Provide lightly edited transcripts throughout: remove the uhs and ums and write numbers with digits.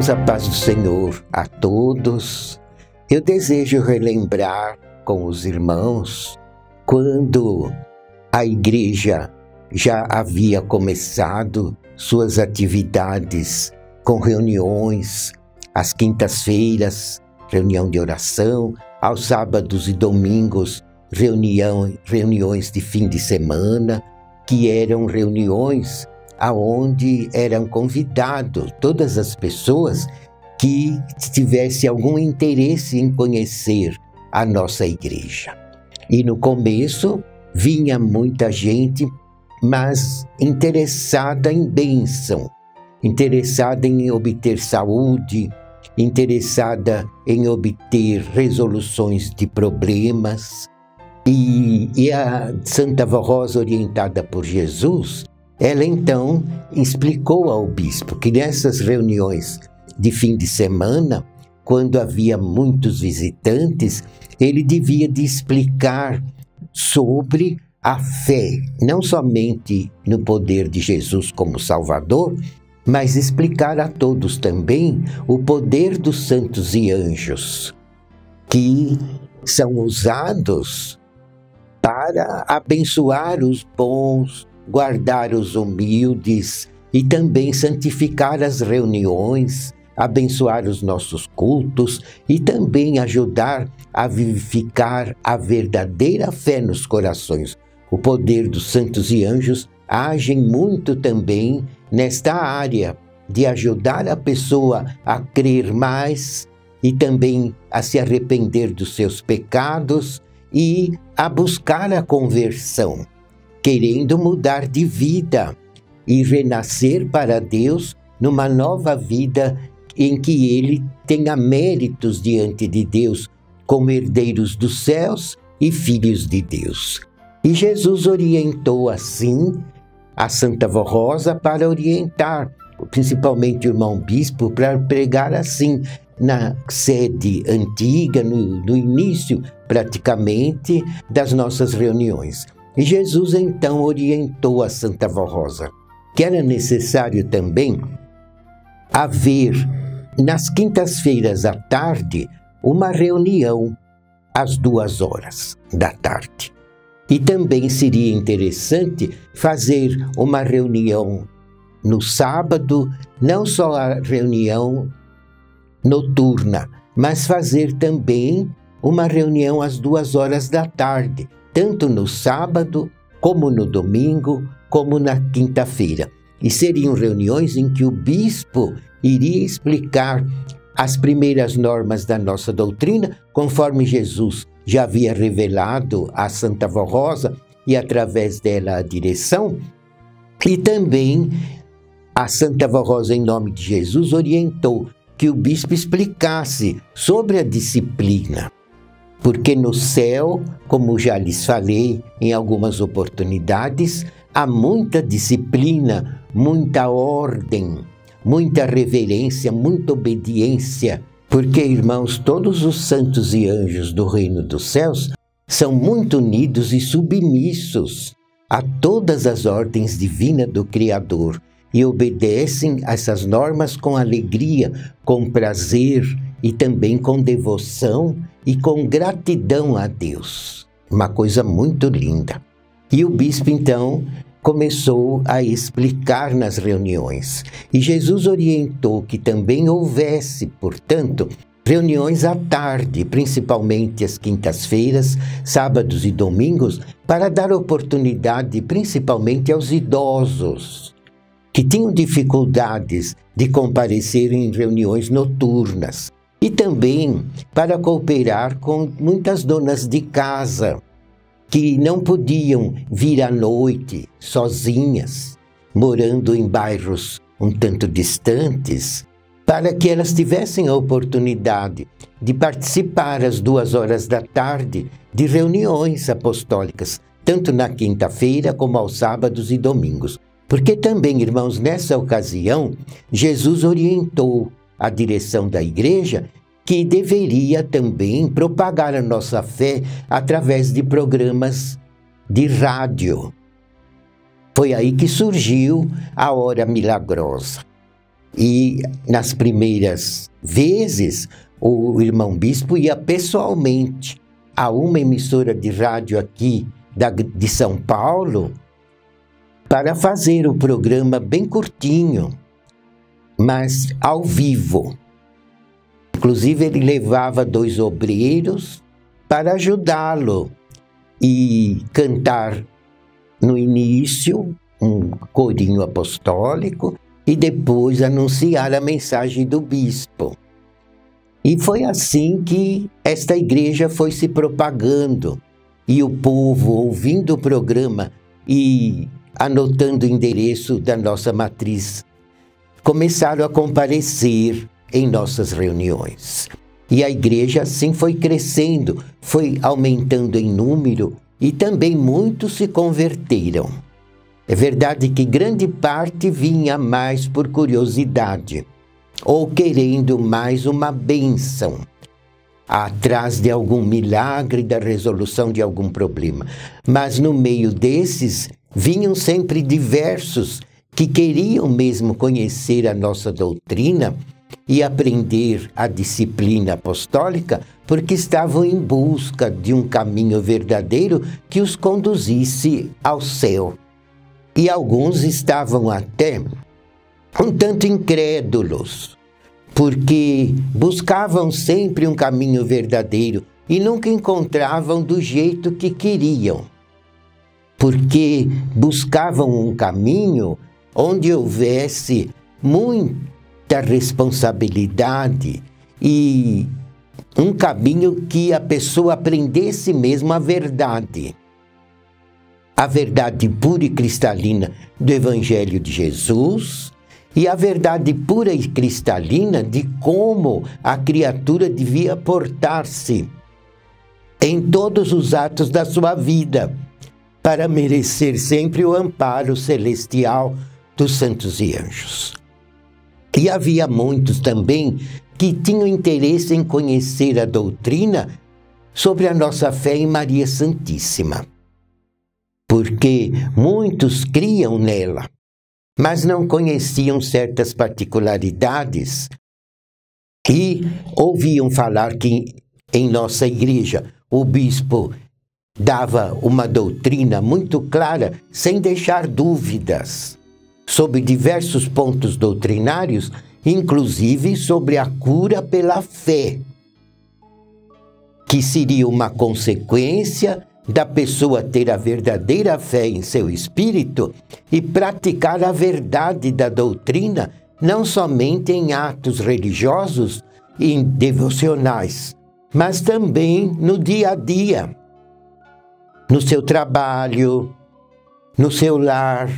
Irmãos, a paz do Senhor a todos. Eu desejo relembrar com os irmãos quando a igreja já havia começado suas atividades com reuniões às quintas-feiras, reunião de oração, aos sábados e domingos, reuniões de fim de semana, que eram reuniões aonde eram convidados todas as pessoas que tivessem algum interesse em conhecer a nossa igreja. E no começo vinha muita gente, mas interessada em bênção, interessada em obter saúde, interessada em obter resoluções de problemas. E a Santa Vó Rosa, orientada por Jesus, ela então explicou ao bispo que nessas reuniões de fim de semana, quando havia muitos visitantes, ele devia de explicar sobre a fé, não somente no poder de Jesus como Salvador, mas explicar a todos também o poder dos santos e anjos, que são usados para abençoar os bons, guardar os humildes e também santificar as reuniões, abençoar os nossos cultos e também ajudar a vivificar a verdadeira fé nos corações. O poder dos santos e anjos agem muito também nesta área de ajudar a pessoa a crer mais e também a se arrepender dos seus pecados e a buscar a conversão, querendo mudar de vida e renascer para Deus numa nova vida em que ele tenha méritos diante de Deus, como herdeiros dos céus e filhos de Deus. E Jesus orientou assim a Santa Vó Rosa para orientar, principalmente o irmão bispo, para pregar assim na sede antiga, no início praticamente das nossas reuniões. E Jesus então orientou a Santa Vó Rosa que era necessário também haver nas quintas-feiras à tarde uma reunião às 2 horas da tarde. E também seria interessante fazer uma reunião no sábado, não só a reunião noturna, mas fazer também uma reunião às 2 horas da tarde, tanto no sábado, como no domingo, como na quinta-feira. E seriam reuniões em que o bispo iria explicar as primeiras normas da nossa doutrina, conforme Jesus já havia revelado a Santa Vó Rosa e através dela a direção. E também a Santa Vó Rosa, em nome de Jesus, orientou que o bispo explicasse sobre a disciplina. Porque no céu, como já lhes falei em algumas oportunidades, há muita disciplina, muita ordem, muita reverência, muita obediência. Porque, irmãos, todos os santos e anjos do reino dos céus são muito unidos e submissos a todas as ordens divinas do Criador e obedecem a essas normas com alegria, com prazer e também com devoção e com gratidão a Deus. Uma coisa muito linda. E o bispo, então, começou a explicar nas reuniões. E Jesus orientou que também houvesse, portanto, reuniões à tarde, principalmente às quintas-feiras, sábados e domingos, para dar oportunidade principalmente aos idosos, que tinham dificuldades de comparecer em reuniões noturnas. E também para cooperar com muitas donas de casa, que não podiam vir à noite sozinhas, morando em bairros um tanto distantes, para que elas tivessem a oportunidade de participar às 2 horas da tarde de reuniões apostólicas, tanto na quinta-feira como aos sábados e domingos. Porque também, irmãos, nessa ocasião, Jesus orientou a direção da igreja que deveria também propagar a nossa fé através de programas de rádio. Foi aí que surgiu a Hora Milagrosa. E nas primeiras vezes, o irmão bispo ia pessoalmente a uma emissora de rádio aqui de São Paulo para fazer o programa bem curtinho, mas ao vivo. Inclusive, ele levava 2 obreiros para ajudá-lo e cantar no início um corinho apostólico e depois anunciar a mensagem do bispo. E foi assim que esta igreja foi se propagando e o povo, ouvindo o programa e anotando o endereço da nossa matriz, começaram a comparecer em nossas reuniões. E a igreja assim foi crescendo, foi aumentando em número e também muitos se converteram. É verdade que grande parte vinha mais por curiosidade ou querendo mais uma bênção, atrás de algum milagre da resolução de algum problema. Mas no meio desses vinham sempre diversos que queriam mesmo conhecer a nossa doutrina e aprender a disciplina apostólica, porque estavam em busca de um caminho verdadeiro que os conduzisse ao céu. E alguns estavam até um tanto incrédulos, porque buscavam sempre um caminho verdadeiro e nunca encontravam do jeito que queriam, porque buscavam um caminho onde houvesse muita responsabilidade e um caminho que a pessoa aprendesse mesmo a verdade pura e cristalina do Evangelho de Jesus e a verdade pura e cristalina de como a criatura devia portar-se em todos os atos da sua vida para merecer sempre o amparo celestial dos santos e anjos. E havia muitos também que tinham interesse em conhecer a doutrina sobre a nossa fé em Maria Santíssima, porque muitos criam nela, mas não conheciam certas particularidades e ouviam falar que em nossa igreja o bispo dava uma doutrina muito clara, sem deixar dúvidas, sobre diversos pontos doutrinários, inclusive sobre a cura pela fé, que seria uma consequência da pessoa ter a verdadeira fé em seu espírito e praticar a verdade da doutrina, não somente em atos religiosos e devocionais, mas também no dia a dia, no seu trabalho, no seu lar,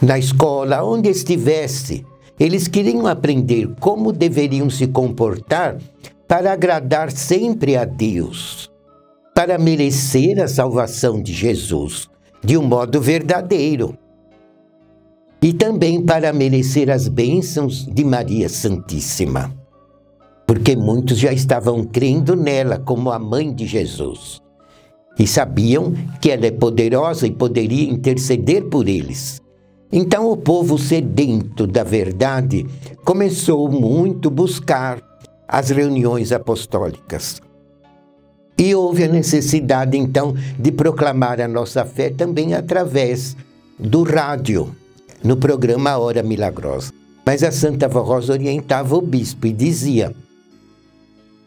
na escola, onde estivesse. Eles queriam aprender como deveriam se comportar para agradar sempre a Deus, para merecer a salvação de Jesus de um modo verdadeiro e também para merecer as bênçãos de Maria Santíssima, porque muitos já estavam crendo nela como a mãe de Jesus e sabiam que ela é poderosa e poderia interceder por eles. Então o povo sedento da verdade começou muito a buscar as reuniões apostólicas. E houve a necessidade, então, de proclamar a nossa fé também através do rádio, no programa Hora Milagrosa. Mas a Santa Vó Rosa orientava o bispo e dizia: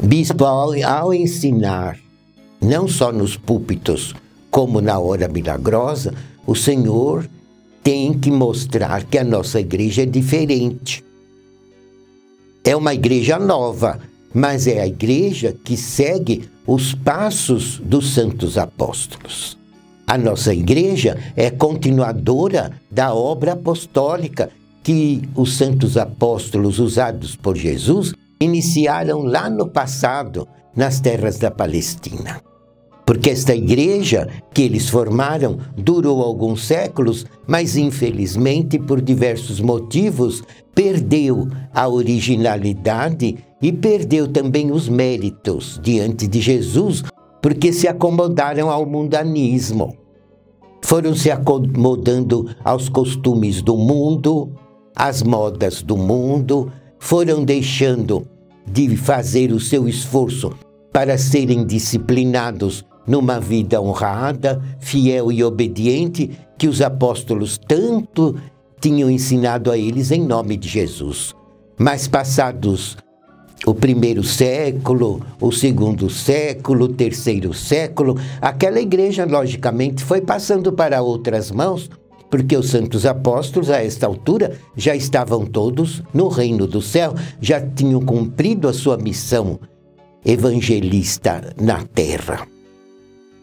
bispo, ao ensinar, não só nos púlpitos, como na Hora Milagrosa, o Senhor tem que mostrar que a nossa igreja é diferente. É uma igreja nova, mas é a igreja que segue os passos dos santos apóstolos. A nossa igreja é continuadora da obra apostólica que os santos apóstolos usados por Jesus iniciaram lá no passado, nas terras da Palestina. Porque esta igreja que eles formaram durou alguns séculos, mas infelizmente, por diversos motivos, perdeu a originalidade e perdeu também os méritos diante de Jesus, porque se acomodaram ao mundanismo. Foram se acomodando aos costumes do mundo, as modas do mundo, foram deixando de fazer o seu esforço para serem disciplinados numa vida honrada, fiel e obediente, que os apóstolos tanto tinham ensinado a eles em nome de Jesus. Mas passados o primeiro século, o segundo século, o terceiro século, aquela igreja, logicamente, foi passando para outras mãos, porque os santos apóstolos, a esta altura, já estavam todos no reino do céu, já tinham cumprido a sua missão evangelista na terra.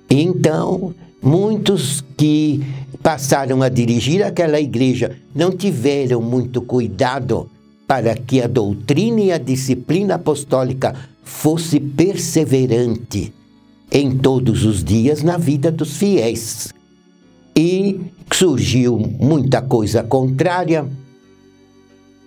Então, muitos que passaram a dirigir aquela igreja não tiveram muito cuidado para que a doutrina e a disciplina apostólica fosse perseverante em todos os dias na vida dos fiéis. E surgiu muita coisa contrária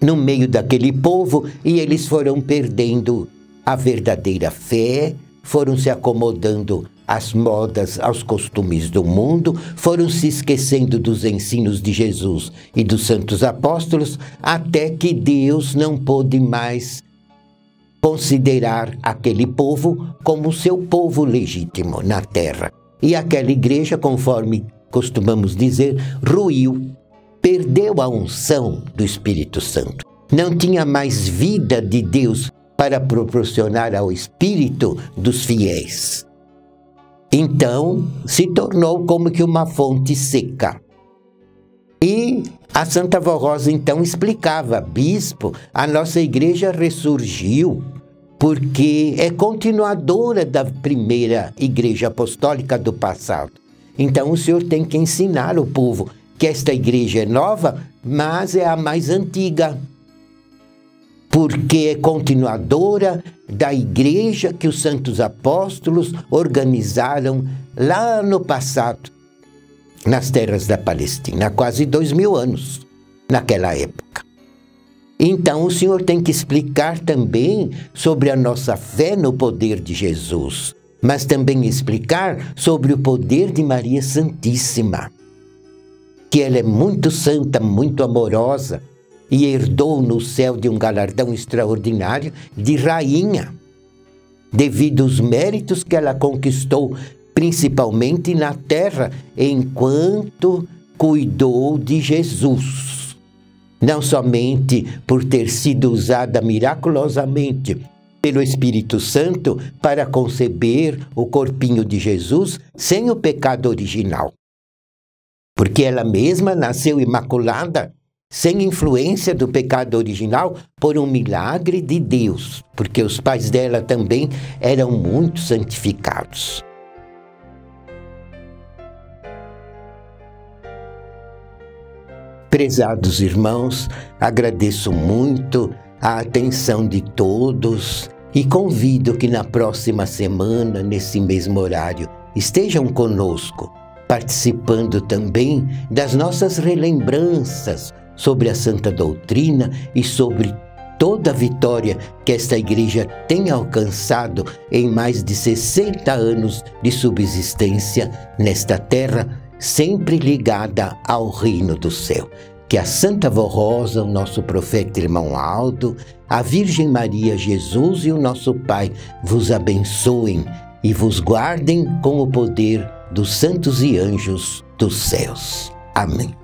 no meio daquele povo e eles foram perdendo a verdadeira fé, foram se acomodando às modas, aos costumes do mundo, foram se esquecendo dos ensinos de Jesus e dos santos apóstolos, até que Deus não pôde mais considerar aquele povo como seu povo legítimo na terra. E aquela igreja, conforme costumamos dizer, ruiu, perdeu a unção do Espírito Santo. Não tinha mais vida de Deus para proporcionar ao Espírito dos fiéis. Então, se tornou como que uma fonte seca. E a Santa Vó Rosa então explicava: bispo, a nossa igreja ressurgiu porque é continuadora da primeira igreja apostólica do passado. Então o senhor tem que ensinar o povo que esta igreja é nova, mas é a mais antiga, porque é continuadora da igreja que os santos apóstolos organizaram lá no passado, nas terras da Palestina, há quase 2000 anos, naquela época. Então o senhor tem que explicar também sobre a nossa fé no poder de Jesus, mas também explicar sobre o poder de Maria Santíssima, que ela é muito santa, muito amorosa, e herdou no céu de um galardão extraordinário de rainha, devido aos méritos que ela conquistou, principalmente na terra, enquanto cuidou de Jesus. Não somente por ter sido usada miraculosamente pelo Espírito Santo para conceber o corpinho de Jesus sem o pecado original, porque ela mesma nasceu imaculada, sem influência do pecado original, por um milagre de Deus, porque os pais dela também eram muito santificados. Prezados irmãos, agradeço muito a atenção de todos e convido que na próxima semana, nesse mesmo horário, estejam conosco, participando também das nossas relembranças sobre a Santa Doutrina e sobre toda a vitória que esta igreja tem alcançado em mais de 60 anos de subsistência nesta terra, sempre ligada ao reino do céu. Que a Santa Vó Rosa, o nosso profeta irmão Aldo, a Virgem Maria, Jesus e o nosso Pai vos abençoem e vos guardem com o poder dos santos e anjos dos céus. Amém.